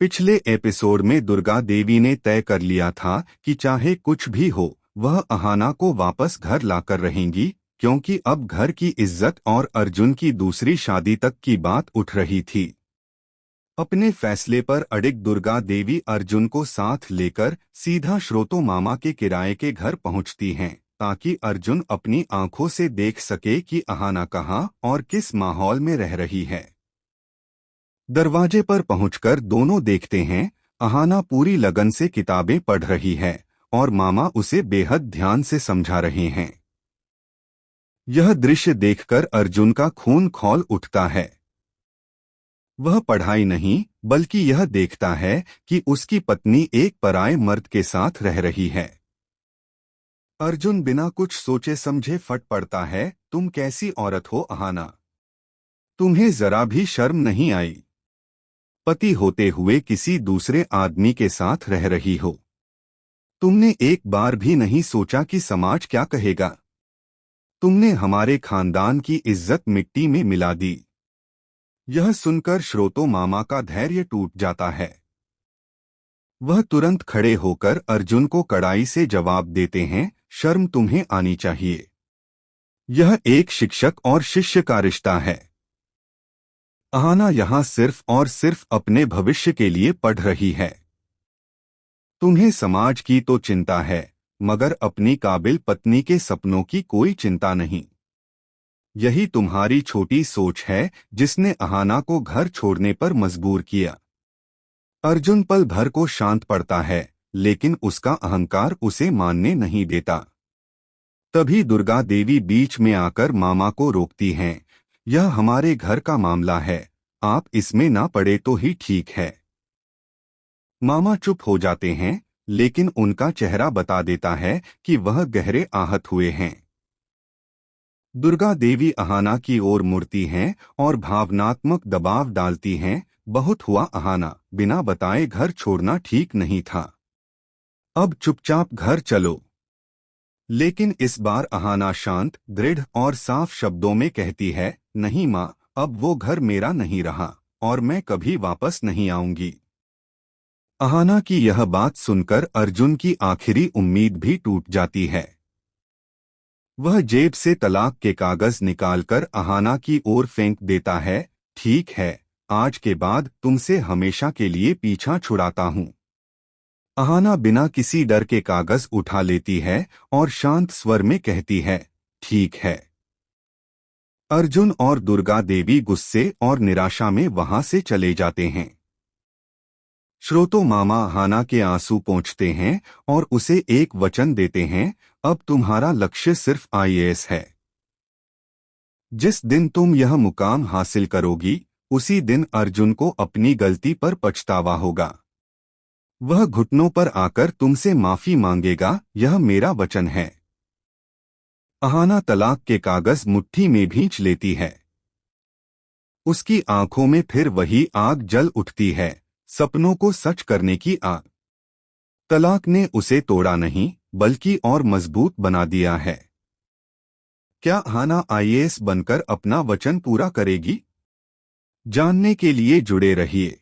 पिछले एपिसोड में दुर्गा देवी ने तय कर लिया था कि चाहे कुछ भी हो वह अहाना को वापस घर लाकर रहेंगी, क्योंकि अब घर की इज्जत और अर्जुन की दूसरी शादी तक की बात उठ रही थी। अपने फैसले पर अडिग दुर्गा देवी अर्जुन को साथ लेकर सीधा श्रोतो मामा के किराए के घर पहुंचती हैं, ताकि अर्जुन अपनी आंखों से देख सके कि अहाना कहाँ और किस माहौल में रह रही है। दरवाजे पर पहुंचकर दोनों देखते हैं, अहाना पूरी लगन से किताबें पढ़ रही है और मामा उसे बेहद ध्यान से समझा रहे हैं। यह दृश्य देखकर अर्जुन का खून खौल उठता है। वह पढ़ाई नहीं बल्कि यह देखता है कि उसकी पत्नी एक पराये मर्द के साथ रह रही है। अर्जुन बिना कुछ सोचे समझे फट पड़ता है, तुम कैसी औरत हो अहाना? तुम्हें जरा भी शर्म नहीं आई? पति होते हुए किसी दूसरे आदमी के साथ रह रही हो। तुमने एक बार भी नहीं सोचा कि समाज क्या कहेगा? तुमने हमारे खानदान की इज्जत मिट्टी में मिला दी। यह सुनकर श्रोतो मामा का धैर्य टूट जाता है। वह तुरंत खड़े होकर अर्जुन को कड़ाई से जवाब देते हैं, शर्म तुम्हें आनी चाहिए। यह एक शिक्षक और शिष्य का रिश्ता है। अहाना यहाँ सिर्फ और सिर्फ अपने भविष्य के लिए पढ़ रही है। तुम्हें समाज की तो चिंता है, मगर अपनी काबिल पत्नी के सपनों की कोई चिंता नहीं। यही तुम्हारी छोटी सोच है जिसने अहाना को घर छोड़ने पर मजबूर किया। अर्जुन पल भर को शांत पड़ता है, लेकिन उसका अहंकार उसे मानने नहीं देता। तभी दुर्गा देवी बीच में आकर मामा को रोकती हैं, यह हमारे घर का मामला है, आप इसमें ना पड़े तो ही ठीक है। मामा चुप हो जाते हैं, लेकिन उनका चेहरा बता देता है कि वह गहरे आहत हुए हैं। दुर्गा देवी अहाना की ओर मुड़ती हैं और भावनात्मक दबाव डालती हैं, बहुत हुआ अहाना, बिना बताए घर छोड़ना ठीक नहीं था। अब चुपचाप घर चलो। लेकिन इस बार अहाना शांत, दृढ़ और साफ शब्दों में कहती है, नहीं माँ, अब वो घर मेरा नहीं रहा और मैं कभी वापस नहीं आऊंगी। अहाना की यह बात सुनकर अर्जुन की आखिरी उम्मीद भी टूट जाती है। वह जेब से तलाक के कागज निकालकर अहाना की ओर फेंक देता है, ठीक है, आज के बाद तुमसे हमेशा के लिए पीछा छुड़ाता हूँ। अहाना बिना किसी डर के कागज उठा लेती है और शांत स्वर में कहती है, ठीक है। अर्जुन और दुर्गा देवी गुस्से और निराशा में वहां से चले जाते हैं। श्रोतो मामा अहाना के आंसू पोंछते हैं और उसे एक वचन देते हैं, अब तुम्हारा लक्ष्य सिर्फ आईएएस है। जिस दिन तुम यह मुकाम हासिल करोगी, उसी दिन अर्जुन को अपनी गलती पर पछतावा होगा। वह घुटनों पर आकर तुमसे माफी मांगेगा, यह मेरा वचन है। अहाना तलाक के कागज मुट्ठी में भींच लेती है। उसकी आंखों में फिर वही आग जल उठती है, सपनों को सच करने की आग। तलाक ने उसे तोड़ा नहीं, बल्कि और मजबूत बना दिया है। क्या अहाना आईएएस बनकर अपना वचन पूरा करेगी? जानने के लिए जुड़े रहिए।